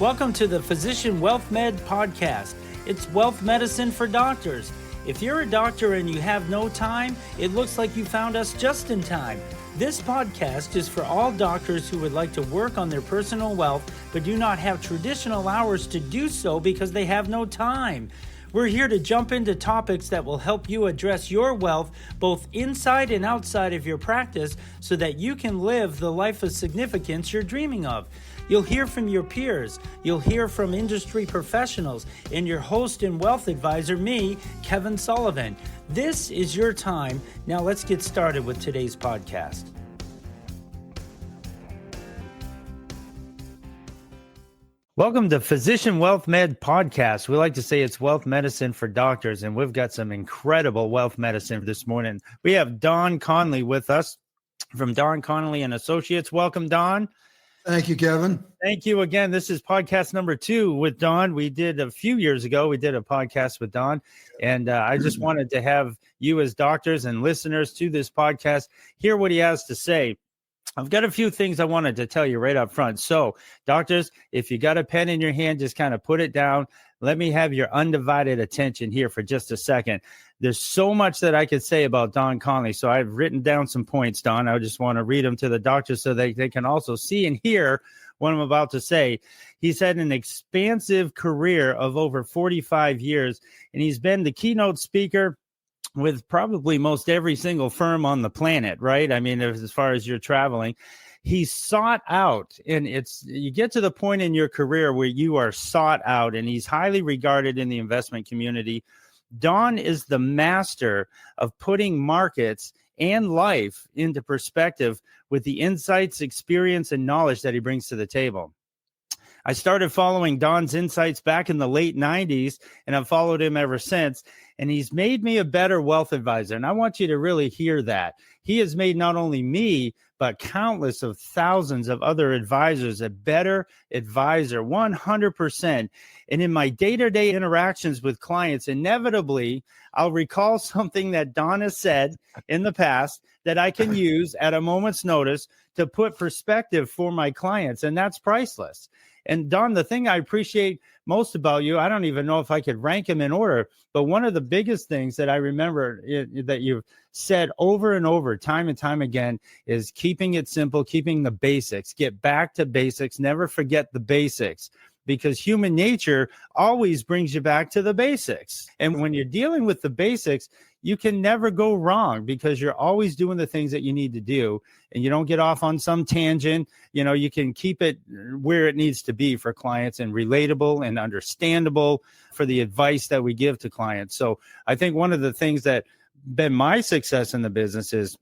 Welcome to the Physician Wealth Med podcast. It's wealth medicine for doctors. If you're a doctor and you have no time, it looks like you found us just in time. This podcast is for all doctors who would like to work on their personal wealth, but do not have traditional hours to do so because they have no time. We're here to jump into topics that will help you address your wealth both inside and outside of your practice so that you can live the life of significance you're dreaming of. You'll hear from your peers, you'll hear from industry professionals, and your host and wealth advisor, me, Kevin Sullivan. This is your time. Now let's get started with today's podcast. Welcome to Physician Wealth Med podcast. We like to say it's wealth medicine for doctors, and we've got some incredible wealth medicine this morning. We have Don Connelly with us from Don Connelly and Associates. Welcome, Don. Thank you, Kevin. Thank you again. This is podcast number 2 with Don. We did a few years ago, we did a podcast with Don, and I just wanted to have you as doctors and listeners to this podcast hear what he has to say. I've got a few things I wanted to tell you right up front. So, doctors, if you got a pen in your hand, just kind of put it down. Let me have your undivided attention here for just a second. There's so much that I could say about Don Connelly. So I've written down some points, Don. I just want to read them to the doctors so they can also see and hear what I'm about to say. He's had an expansive career of over 45 years, and he's been the keynote speaker with probably most every single firm on the planet, right? I mean, as far as you're traveling, he's sought out, and you get to the point in your career where you are sought out, and he's highly regarded in the investment community. Don is the master of putting markets and life into perspective with the insights, experience, and knowledge that he brings to the table. I started following Don's insights back in the late 90s, and I've followed him ever since. And he's made me a better wealth advisor. And I want you to really hear that. He has made not only me, but countless of thousands of other advisors a better advisor, 100%. And in my day-to-day interactions with clients, inevitably, I'll recall something that Don has said in the past that I can use at a moment's notice to put perspective for my clients. And that's priceless. And Don, the thing I appreciate most about you, I don't even know if I could rank them in order, but one of the biggest things that I remember that you've said over and over, time and time again, is keeping it simple, keeping the basics, get back to basics, never forget the basics, because human nature always brings you back to the basics. And when you're dealing with the basics, you can never go wrong because you're always doing the things that you need to do, and you don't get off on some tangent. You know, you can keep it where it needs to be for clients and relatable and understandable for the advice that we give to clients. So I think one of the things that been my success in the business is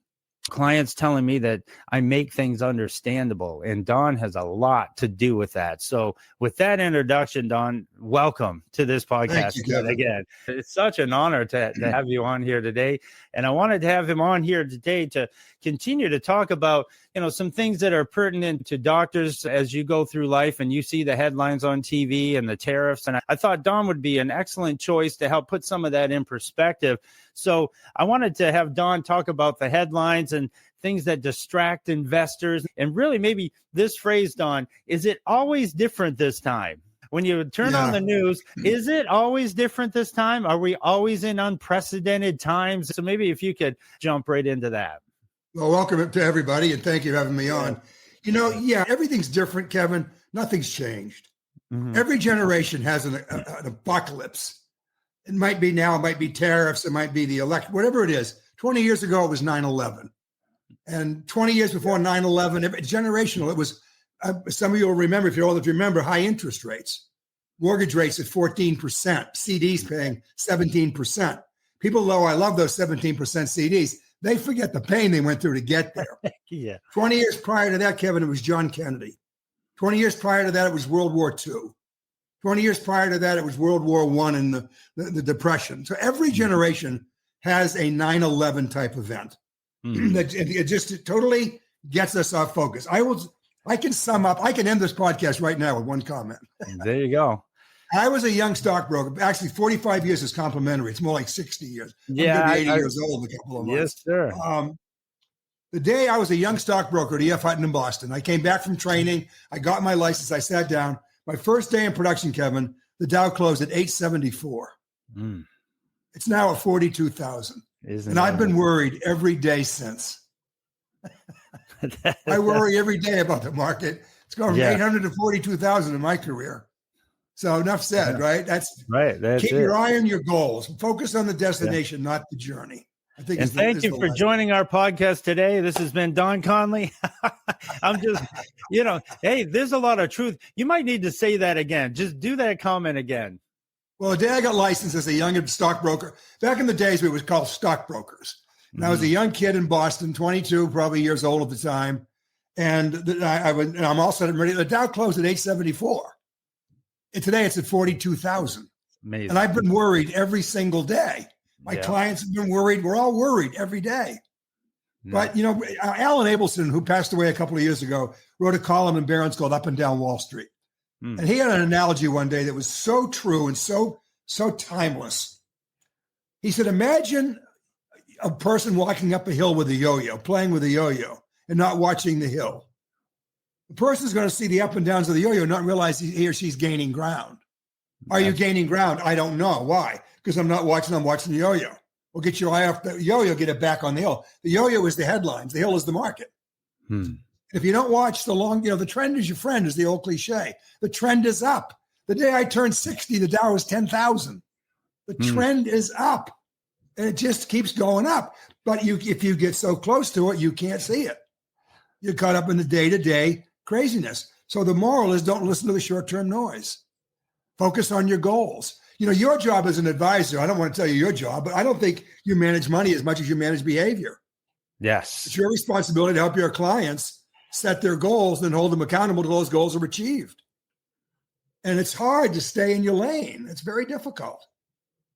clients telling me that I make things understandable, and Don has a lot to do with that. So with that introduction, Don, welcome to this podcast. Thank you, again. It's such an honor to have you on here today. And I wanted to have him on here today to continue to talk about, some things that are pertinent to doctors as you go through life and you see the headlines on TV and the tariffs. And I thought Don would be an excellent choice to help put some of that in perspective. So I wanted to have Don talk about the headlines and things that distract investors. And really maybe this phrase, Don, is it always different this time? When you turn on the news, is it always different this time? Are we always in unprecedented times? So maybe if you could jump right into that. Well, welcome to everybody, and thank you for having me on. Everything's different, Kevin. Nothing's changed. Mm-hmm. Every generation has an apocalypse. It might be now, it might be tariffs, it might be the election, whatever it is. 20 years ago, it was 9/11. And 20 years before 9/11, generational, it was, some of you will remember, if you're old enough to remember, high interest rates. Mortgage rates at 14%, CDs paying 17%. People, though, I love those 17% CDs. They forget the pain they went through to get there. 20 years prior to that, Kevin, it was John Kennedy. 20 years prior to that, it was World War II. 20 years prior to that, it was World War I and the Depression. So every generation has a 9/11 type event. That it just totally gets us off focus. I can sum up, I can end this podcast right now with one comment. There you go. I was a young stockbroker. Actually, 45 years is complimentary. It's more like 60 years. Yeah, I'm 80 years old in a couple of months. Yes, sir. The day I was a young stockbroker at EF Hutton in Boston, I came back from training. I got my license. I sat down. My first day in production, Kevin, the Dow closed at 874. It's now at 42,000. And I've been worried every day since. I worry every day about the market. It's going from 800 to 42,000 in my career. So enough said, right? That's right. Keep your eye on your goals. Focus on the destination, not the journey. I think. And thank you for joining our podcast today. This has been Don Connelly. I'm just, hey, there's a lot of truth. You might need to say that again. Just do that comment again. Well, the day I got licensed as a young stockbroker, back in the days we was called stockbrokers. And I was a young kid in Boston, 22, probably years old at the time. And I'm also ready. The Dow closed at 874. And today it's at 42,000. Amazing. And I've been worried every single day. My clients have been worried. We're all worried every day. But, Alan Abelson, who passed away a couple of years ago, wrote a column in Barron's called Up and Down Wall Street. And he had an analogy one day that was so true and so timeless. He said, imagine a person walking up a hill with a yo-yo, playing with a yo-yo, and not watching the hill. The person's going to see the up and downs of the yo-yo, not realize he or she's gaining ground. Are you gaining ground? I don't know. Why? Because I'm watching the yo-yo. Well, get your eye off the yo-yo, get it back on the hill. The yo-yo is the headlines. The hill is the market. If you don't watch the trend is your friend, is the old cliche. The trend is up. The day I turned 60, the Dow was 10,000. The trend is up. And it just keeps going up. But if you get so close to it, you can't see it. You're caught up in the day-to-day craziness. So the moral is don't listen to the short-term noise. Focus on your goals. Your job as an advisor, I don't want to tell you your job, but I don't think you manage money as much as you manage behavior. Yes. It's your responsibility to help your clients set their goals and hold them accountable to those goals are achieved. And it's hard to stay in your lane. It's very difficult.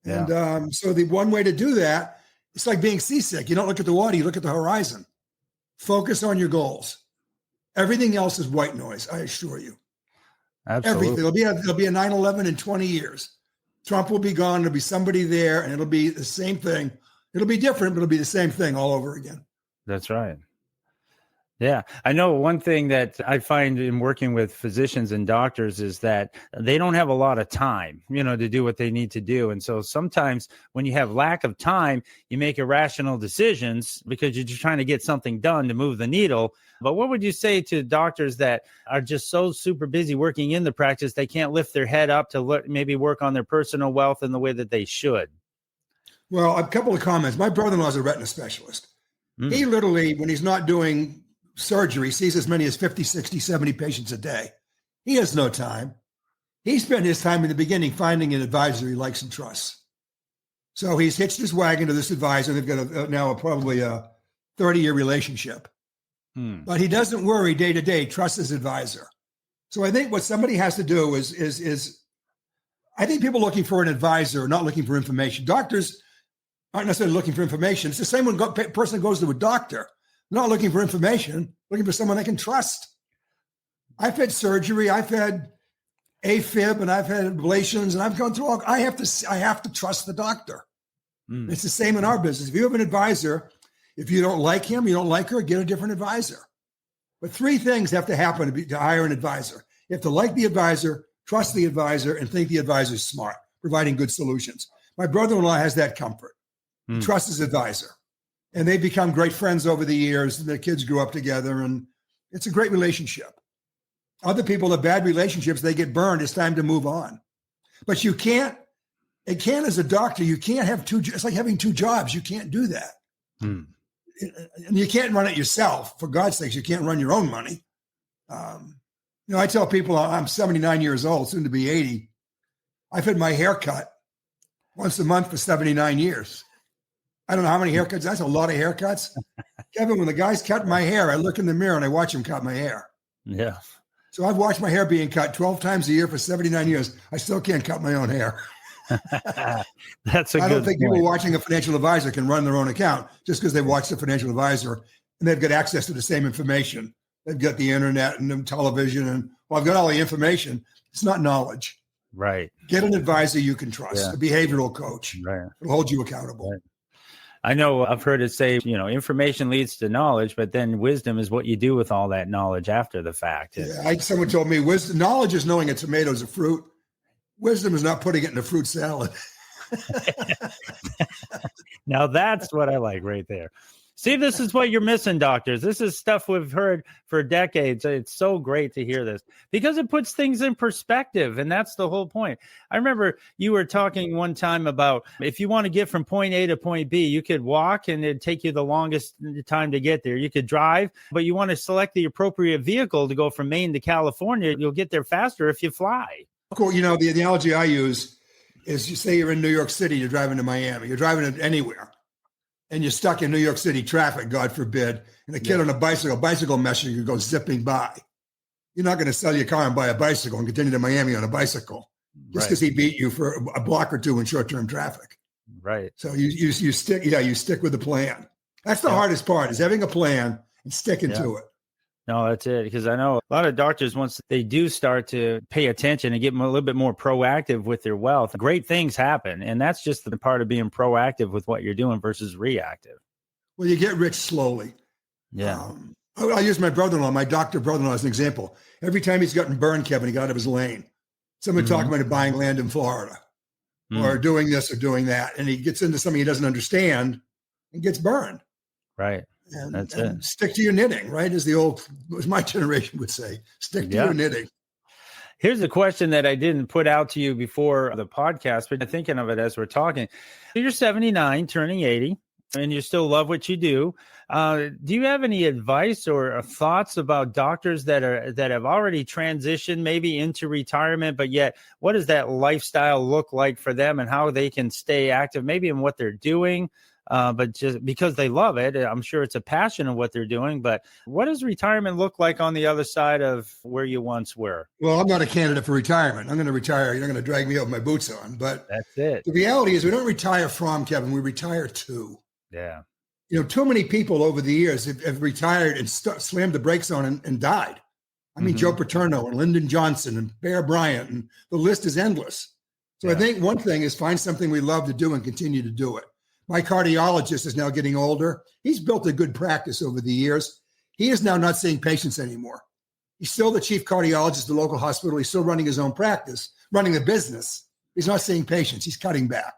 Yeah. And so the one way to do that, it's like being seasick. You don't look at the water, you look at the horizon. Focus on your goals. Everything else is white noise, I assure you. Absolutely. Everything. There'll be a 9/11 in 20 years. Trump will be gone. There'll be somebody there, and it'll be the same thing. It'll be different, but it'll be the same thing all over again. That's right. Yeah. I know one thing that I find in working with physicians and doctors is that they don't have a lot of time, to do what they need to do. And so sometimes when you have lack of time, you make irrational decisions because you're just trying to get something done to move the needle. But what would you say to doctors that are just so super busy working in the practice, they can't lift their head up to maybe work on their personal wealth in the way that they should? Well, a couple of comments. My brother-in-law is a retina specialist. He literally, when he's not doing surgery, sees as many as 50, 60, 70 patients a day. He has no time. He spent his time in the beginning finding an advisor he likes and trusts. So he's hitched his wagon to this advisor. They've got now probably a 30-year relationship. But he doesn't worry day to day, trusts his advisor. So I think what somebody has to do is I think people looking for an advisor are not looking for information. Doctors aren't necessarily looking for information. It's the same when a person goes to a doctor. Not looking for information, looking for someone they can trust. I've had surgery, I've had AFib, and I've had ablations, and I've gone through all. I have to trust the doctor. It's the same in our business. If you have an advisor, if you don't like him, you don't like her, get a different advisor. But three things have to happen to hire an advisor. You have to like the advisor, trust the advisor, and think the advisor is smart, providing good solutions. My brother-in-law has that comfort. He trusts his advisor. And they've become great friends over the years. And their kids grew up together, and it's a great relationship. Other people have bad relationships. They get burned. It's time to move on. But you can't, as a doctor, you can't have it's like having two jobs. You can't do that. And you can't run it yourself. For God's sakes, you can't run your own money. I tell people I'm 79 years old, soon to be 80. I've had my hair cut once a month for 79 years. I don't know how many haircuts. That's a lot of haircuts. Kevin, when the guy's cutting my hair, I look in the mirror and I watch him cut my hair. Yeah. So I've watched my hair being cut 12 times a year for 79 years. I still can't cut my own hair. That's a good I don't think point. people watching a financial advisor can run their own account just because they watch the financial advisor and they've got access to the same information. They've got the internet and the television and, well, I've got all the information. It's not knowledge. Right. Get an advisor you can trust, a behavioral coach. Right. It'll hold you accountable. Right. I know I've heard it say, information leads to knowledge, but then wisdom is what you do with all that knowledge after the fact. Yeah, someone told me knowledge is knowing a tomato is a fruit. Wisdom is not putting it in a fruit salad. Now that's what I like right there. See, this is what you're missing, doctors. This is stuff we've heard for decades. It's so great to hear this because it puts things in perspective. And that's the whole point. I remember you were talking one time about if you want to get from point A to point B, you could walk and it'd take you the longest time to get there. You could drive, but you want to select the appropriate vehicle to go from Maine to California. You'll get there faster if you fly. Cool. The analogy I use is you say you're in New York City, you're driving to Miami, you're driving to anywhere. And you're stuck in New York City traffic, God forbid, and a kid on a bicycle messenger goes zipping by. You're not going to sell your car and buy a bicycle and continue to Miami on a bicycle just because he beat you for a block or two in short-term traffic. Right. So you stick with the plan. That's the hardest part is having a plan and sticking to it. No, that's it. Because I know a lot of doctors, once they do start to pay attention and get a little bit more proactive with their wealth, great things happen. And that's just the part of being proactive with what you're doing versus reactive. Well, you get rich slowly. Yeah. I'll use my brother-in-law, my doctor brother-in-law as an example. Every time he's gotten burned, Kevin, he got out of his lane. Someone talking about buying land in Florida or doing this or doing that. And he gets into something he doesn't understand and gets burned. Right. And that's it. Stick to your knitting, right? As my generation would say, stick to your knitting. Here's a question that I didn't put out to you before the podcast, but I'm thinking of it as we're talking. You're 79, turning 80, and you still love what you do. Do you have any advice or thoughts about doctors that have already transitioned maybe into retirement, but yet what does that lifestyle look like for them and how they can stay active, maybe in what they're doing? But just because they love it, I'm sure it's a passion of what they're doing. But what does retirement look like on the other side of where you once were? Well, I'm not a candidate for retirement. I'm going to retire. You're not going to drag me out with my boots on. But that's it. The reality is we don't retire from, Kevin. We retire to. Yeah. Too many people over the years have retired and slammed the brakes on and died. I mean, Joe Paterno and Lyndon Johnson and Bear Bryant, and the list is endless. So I think one thing is find something we love to do and continue to do it. My cardiologist is now getting older. He's built a good practice over the years. He is now not seeing patients anymore. He's still the chief cardiologist at the local hospital. He's still running his own practice, running the business. He's not seeing patients. He's cutting back.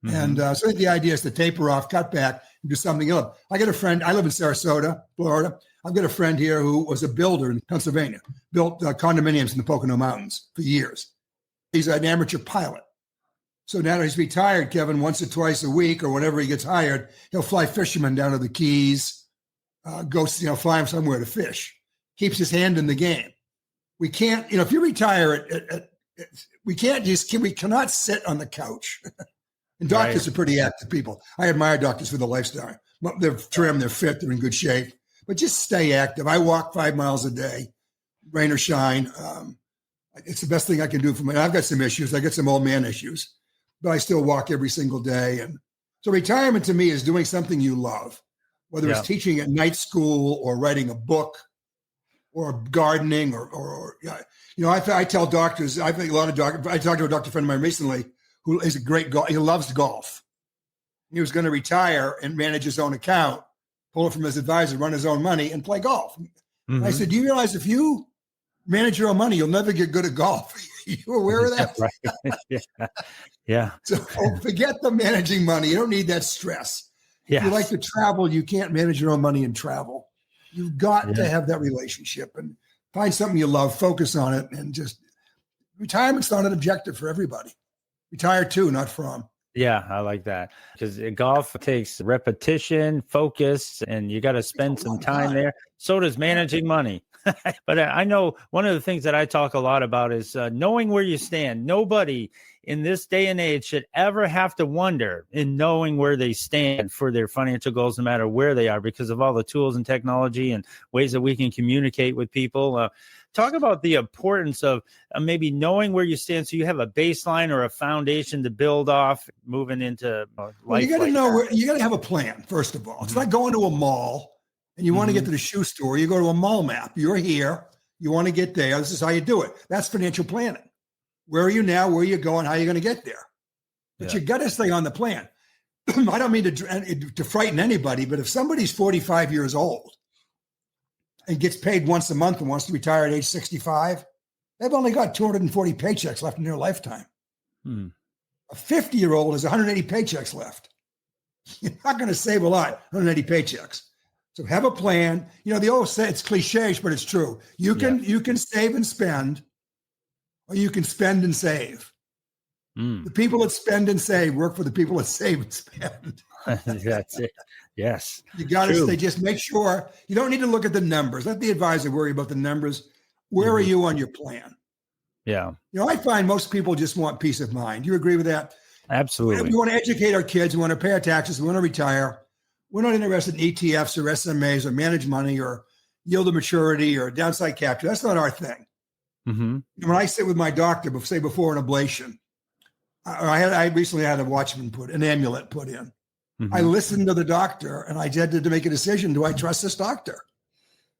And so I think the idea is to taper off, cut back, and do something else. I got a friend. I live in Sarasota, Florida. I've got a friend here who was a builder in Pennsylvania, built condominiums in the Pocono Mountains for years. He's an amateur pilot. So now that he's retired, Kevin, once or twice a week or whenever he gets hired, he'll fly fishermen down to the Keys, go fly him somewhere to fish. Keeps his hand in the game. We can't, if you retire, we cannot sit on the couch. And doctors are pretty active people. I admire doctors for the lifestyle. They're trim, they're fit, they're in good shape. But just stay active. I walk 5 miles a day, rain or shine. It's the best thing I can do for me. I've got some issues. I got some old man issues. But I still walk every single day. And so retirement to me is doing something you love, whether it's teaching at night school or writing a book or gardening or I tell doctors, I think a lot of doctors, I talked to a doctor friend of mine recently who is a great golf. He loves golf. He was going to retire and manage his own account, pull it from his advisor, run his own money and play golf. And I said, do you realize if you manage your own money, you'll never get good at golf? You aware of that? Right. Yeah. So forget the managing money. You don't need that stress. If you like to travel, you can't manage your own money and travel. You've got to have that relationship and find something you love, focus on it, and just retirement's not an objective for everybody. Retire to, not from. Yeah, I like that because golf takes repetition, focus, and you got to spend some time there. So does managing money. But I know one of the things that I talk a lot about is knowing where you stand. Nobody in this day and age should ever have to wonder in knowing where they stand for their financial goals, no matter where they are, because of all the tools and technology and ways that we can communicate with people. Talk about the importance of maybe knowing where you stand so you have a baseline or a foundation to build off moving into life. Well, you got to know you got to have a plan, first of all. It's like going to a mall and you want to get to the shoe store. You go to a mall map. You're here. You want to get there. This is how you do it. That's financial planning. Where are you now? Where are you going? How are you going to get there? But you got to stay on the plan. I don't mean to frighten anybody, but if somebody's 45 years old and gets paid once a month and wants to retire at age 65, they've only got 240 paychecks left in their lifetime. A 50-year-old has 180 paychecks left. You're not going to save a lot, 180 paychecks. So have a plan. You know, they always say it's cliche, but it's true. You can save and spend, or you can spend and save. The people that spend and save work for the people that save and spend. That's it. Yes. You got to stay. Just make sure you don't need to look at the numbers. Let the advisor worry about the numbers. Where are you on your plan? Yeah. You know, I find most people just want peace of mind. You agree with that? Absolutely. We want to educate our kids. We want to pay our taxes. We want to retire. We're not interested in ETFs or SMAs or managed money or yield to maturity or downside capture. That's not our thing. When I sit with my doctor, say before an ablation, I recently had an amulet put in. I listened to the doctor and I had to make a decision. Do I trust this doctor?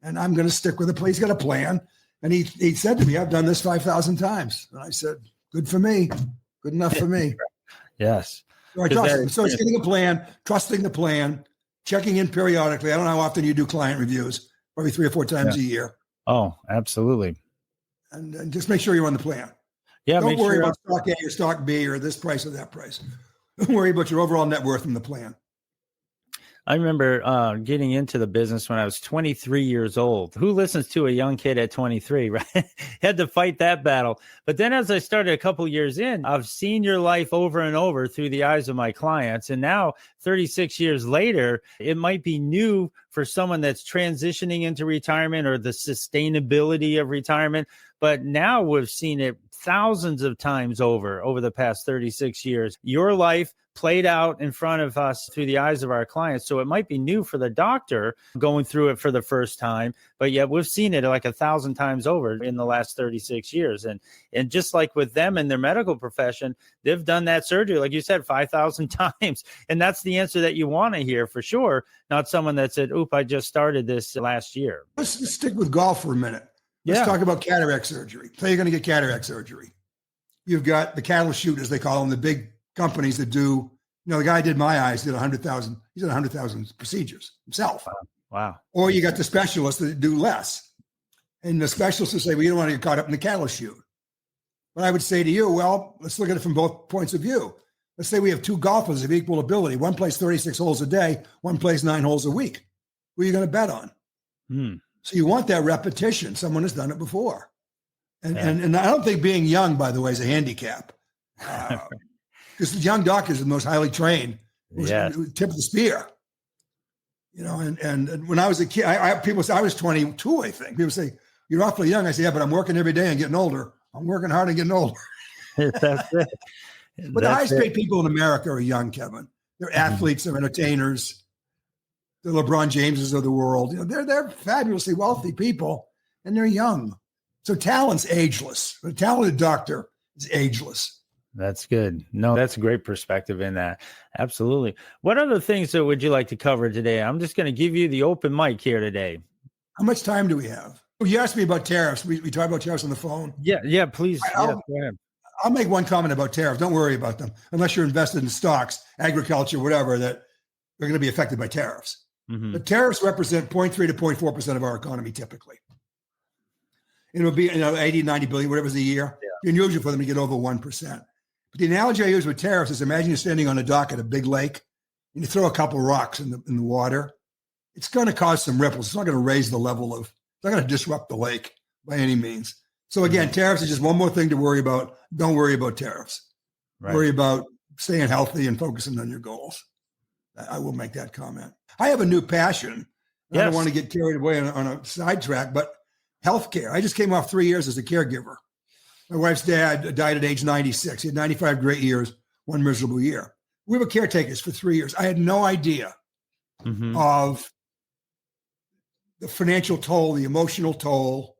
And I'm going to stick with it. He's got a plan. And he said to me, I've done this 5,000 times. And I said, good for me. Good enough for me. Yes. So I trust him. So it's getting a plan, trusting the plan, checking in periodically. I don't know how often you do client reviews, probably 3 or 4 times a year. Oh, absolutely. And just make sure you're on the plan. Yeah. Don't worry about stock A or stock B or this price or that price. Don't worry about your overall net worth in the plan. I remember getting into the business when I was 23 years old. Who listens to a young kid at 23, right? Had to fight that battle. But then as I started a couple years in, I've seen your life over and over through the eyes of my clients. And now 36 years later, it might be new for someone that's transitioning into retirement or the sustainability of retirement. But now we've seen it thousands of times over the past 36 years. Your life played out in front of us through the eyes of our clients. So it might be new for the doctor going through it for the first time, but yet we've seen it like 1,000 times over in the last 36 years. And just like with them in their medical profession, they've done that surgery, like you said, 5,000 times. And that's the answer that you want to hear for sure. Not someone that said, oop, I just started this last year. Let's stick with golf for a minute. Let's talk about cataract surgery. Say you're going to get cataract surgery. You've got the cattle shooters, they call them, the big companies that do, the guy did my eyes, did 100,000. He did 100,000 procedures himself. Wow. Or you got the specialists that do less. And the specialists will say, well, you don't want to get caught up in the cattle shoot. But I would say to you, well, let's look at it from both points of view. Let's say we have 2 golfers of equal ability. One plays 36 holes a day, one plays 9 holes a week. Who are you going to bet on? So you want that repetition. Someone has done it before. And I don't think being young, by the way, is a handicap. Because the young doctors are the most highly trained, tip of the spear. And when I was a kid, people say I was 22, I think. People say, you're awfully young. I say, yeah, but I'm working every day and getting older. I'm working hard and getting older. That's it. But the highest paid people in America are young, Kevin. They're athletes, they're entertainers, the LeBron Jameses of the world. They're fabulously wealthy people, and they're young. So talent's ageless. A talented doctor is ageless. That's good. No, that's a great perspective in that. Absolutely. What other things would you like to cover today? I'm just going to give you the open mic here today. How much time do we have? You asked me about tariffs. We talked about tariffs on the phone. Yeah, please. Go ahead. I'll make one comment about tariffs. Don't worry about them unless you're invested in stocks, agriculture, whatever, that they're going to be affected by tariffs. The tariffs represent 0.3 to 0.4% of our economy typically. And it'll be 80, 90 billion, whatever's a year. It's unusual for them to get over 1%. But the analogy I use with tariffs is imagine you're standing on a dock at a big lake and you throw a couple rocks in the water. It's going to cause some ripples. It's not going to raise the level it's not going to disrupt the lake by any means. So again, tariffs is just one more thing to worry about. Don't worry about tariffs. Right. Worry about staying healthy and focusing on your goals. I will make that comment. I have a new passion. Yes. I don't want to get carried away on a sidetrack, but healthcare. I just came off 3 years as a caregiver. My wife's dad died at age 96. He had 95 great years, 1 miserable year. We were caretakers for 3 years. I had no idea of the financial toll, the emotional toll.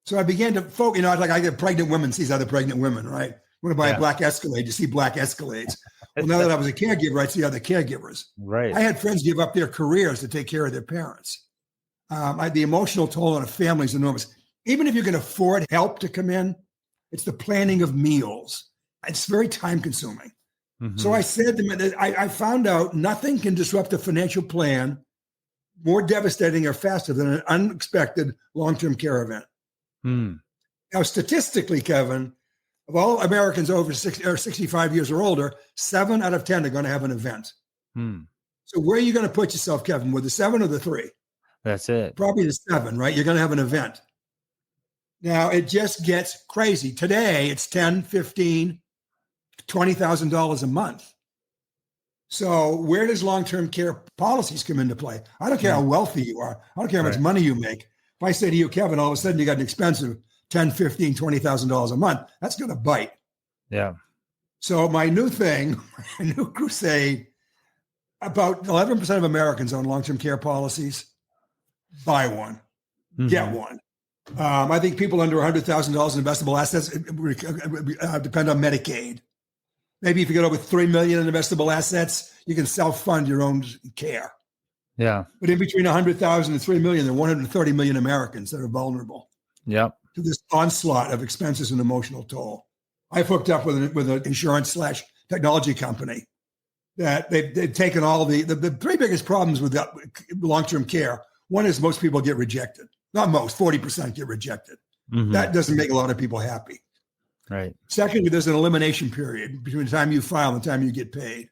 So I began to focus, I get pregnant women, sees other pregnant women, right? When I buy a black Escalade, you see black Escalades. Well, now that I was a caregiver, I'd see other caregivers. Right. I had friends give up their careers to take care of their parents. The emotional toll on a family is enormous. Even if you can afford help to come in, it's the planning of meals. It's very time consuming. So I said to him, I found out nothing can disrupt a financial plan more devastating or faster than an unexpected long-term care event. Now, statistically, Kevin, of all Americans over 60 or 65 years or older, 7 out of 10 are going to have an event. So where are you going to put yourself, Kevin? With the 7 or the 3? That's it. Probably the 7, right? You're going to have an event. Now, it just gets crazy. Today, it's $10, $15, $20,000 a month. So where does long-term care policies come into play? I don't care how wealthy you are. I don't care how much money you make. If I say to you, Kevin, all of a sudden you got an expensive $10, $15, $20,000 a month, that's going to bite. Yeah. So my new thing, my new crusade, about 11% of Americans own long-term care policies. Buy one, get one. I think people under $100,000 in investable assets depend on Medicaid. Maybe if you get over $3 million in investable assets, you can self-fund your own care. Yeah. But in between 100,000 and 3 million, there are 130 million Americans that are vulnerable to this onslaught of expenses and emotional toll. I've hooked up with an insurance/technology company that they've taken all the 3 biggest problems with long-term care. One is most people get rejected. Not most, 40% get rejected. That doesn't make a lot of people happy. Right. Secondly, there's an elimination period between the time you file and the time you get paid.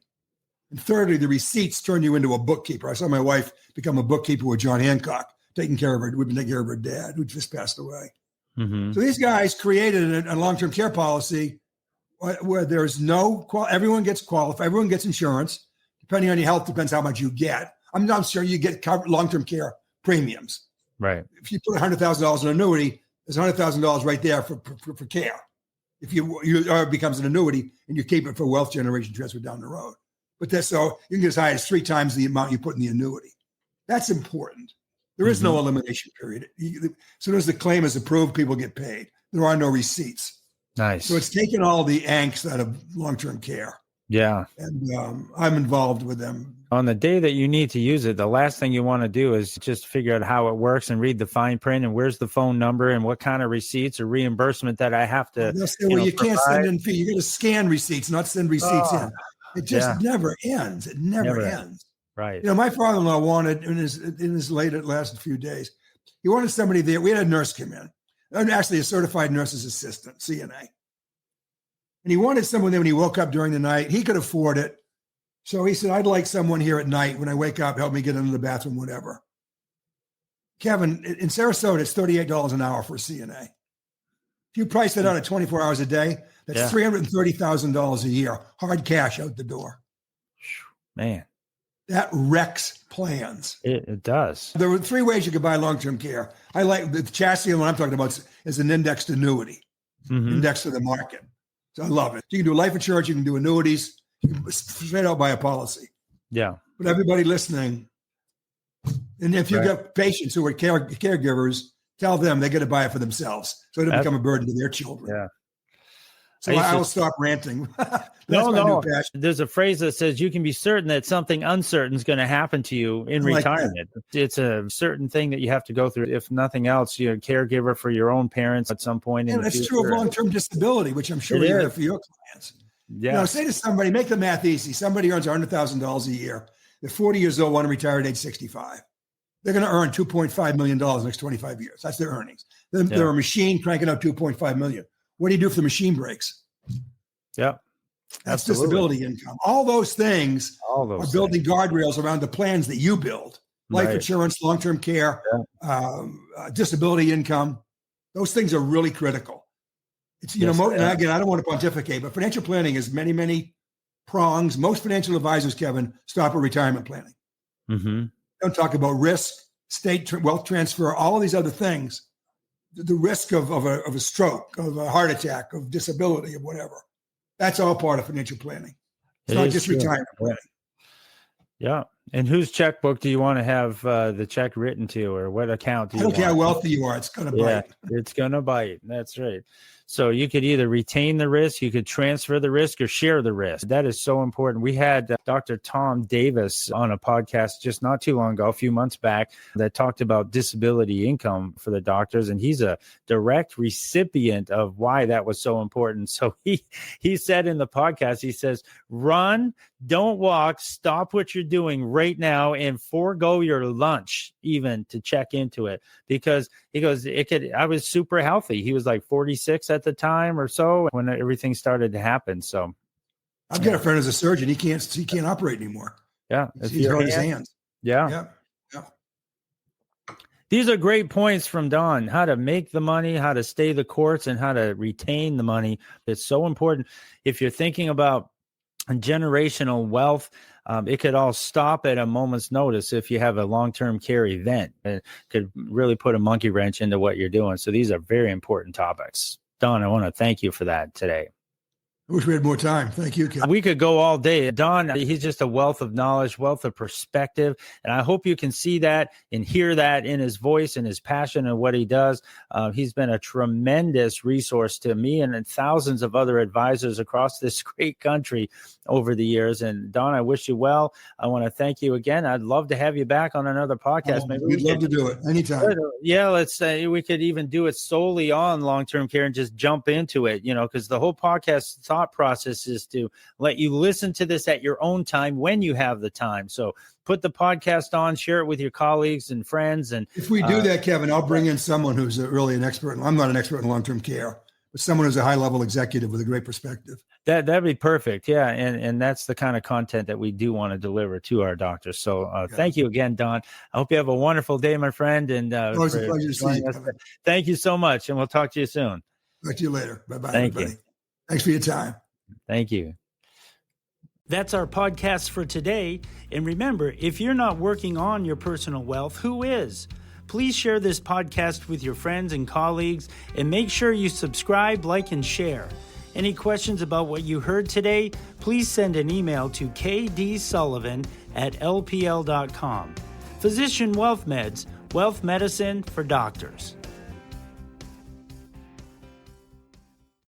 And thirdly, the receipts turn you into a bookkeeper. I saw my wife become a bookkeeper with John Hancock, taking care of her. We've been taking care of her dad, who just passed away. So these guys created a long-term care policy where there's everyone gets qualified, everyone gets insurance. Depending on your health, depends how much you get. I'm not sure you get long-term care premiums. Right. If you put $100,000 in an annuity, there's $100,000 right there for care. If it becomes an annuity and you keep it for wealth generation transfer down the road. But that's so you can get as high as 3 times the amount you put in the annuity. That's important. There is no elimination period. As soon as the claim is approved, people get paid. There are no receipts. Nice. So it's taken all the angst out of long-term care. Yeah. And I'm involved with them. On the day that you need to use it, the last thing you want to do is just figure out how it works and read the fine print and where's the phone number and what kind of receipts or reimbursement that I have to. You can't send in fee. You got to scan receipts, not send receipts in. It just never ends. It never ends. Right. My father-in-law wanted in his last few days, he wanted somebody there. We had a nurse come in, and actually a certified nurse's assistant, CNA. And he wanted someone there when he woke up during the night. He could afford it. So he said, I'd like someone here at night when I wake up, help me get into the bathroom, whatever. Kevin, in Sarasota, it's $38 an hour for a CNA. If you price it out at 24 hours a day, that's $330,000 a year, hard cash out the door. Man. That wrecks plans. It does. There were 3 ways you could buy long-term care. I like the chassis, and what I'm talking about is an indexed annuity, indexed to the market. So I love it. You can do life insurance, you can do annuities. You can straight out buy a policy. Yeah. But everybody listening, and if you've got patients who are caregivers, tell them they got to buy it for themselves so it doesn't become a burden to their children. Yeah. So I will stop ranting. No. There's a phrase that says you can be certain that something uncertain is going to happen to you in retirement. It's a certain thing that you have to go through. If nothing else, you're a caregiver for your own parents at some point. And that's true of long-term disability, which I'm sure you have for your clients. Yeah. Say to somebody, make the math easy. Somebody earns $100,000 a year. They're 40 years old, want to retire at age 65. They're going to earn $2.5 million in the next 25 years. That's their earnings. They're a machine cranking out $2.5 million. What do you do if the machine breaks? Yeah. That's disability income. All those things are building guardrails around the plans that you build. Life insurance, long-term care, disability income. Those things are really critical. It's, and again, I don't want to pontificate, but financial planning has many, many prongs. Most financial advisors, Kevin, stop at retirement planning. Don't talk about risk, state wealth transfer, all of these other things. The risk of a stroke, of a heart attack, of disability, of whatever. That's all part of financial planning. It's not just retirement planning. Yeah. And whose checkbook do you want to have the check written to, or what account do you want? I don't care how wealthy you are. It's going to bite. It's going to bite. That's right. So you could either retain the risk, you could transfer the risk, or share the risk. That is so important. We had Dr. Tom Davis on a podcast just not too long ago, a few months back, that talked about disability income for the doctors. And he's a direct recipient of why that was so important. So he said in the podcast, he says, run, don't walk, stop what you're doing right now and forego your lunch even to check into it. Because he goes, I was super healthy. He was like 46 at the time or so when everything started to happen. So I've got a friend who's a surgeon. He can't operate anymore. Yeah. He's hurt his hands. Yeah. These are great points from Don, how to make the money, how to stay the course, and how to retain the money. It's so important. If you're thinking about generational wealth, it could all stop at a moment's notice if you have a long-term care event. It could really put a monkey wrench into what you're doing. So these are very important topics. Don, I want to thank you for that today. I wish we had more time. Thank you, Ken. We could go all day. Don, he's just a wealth of knowledge, wealth of perspective. And I hope you can see that and hear that in his voice and his passion and what he does. He's been a tremendous resource to me and thousands of other advisors across this great country over the years. And Don, I wish you well. I want to thank you again. I'd love to have you back on another podcast. Maybe we'd love to do it anytime. Yeah, let's say we could even do it solely on long-term care and just jump into it, because the whole podcast thought process is to let you listen to this at your own time when you have the time. So put the podcast on, share it with your colleagues and friends. And if we do that, Kevin, I'll bring in someone who's really an expert. I'm not an expert in long-term care, but someone who's a high-level executive with a great perspective. That'd be perfect. Yeah. And that's the kind of content that we do want to deliver to our doctors. So thank you again, Don. I hope you have a wonderful day, my friend. And always a pleasure to see you. Thank you so much. And we'll talk to you soon. Talk to you later. Bye-bye. Thank everybody. you. Thanks for your time. Thank you. That's our podcast for today. And remember, if you're not working on your personal wealth, who is? Please share this podcast with your friends and colleagues, and make sure you subscribe, like, and share. Any questions about what you heard today, please send an email to kdsullivan@lpl.com. Physician Wealth Meds, wealth medicine for doctors.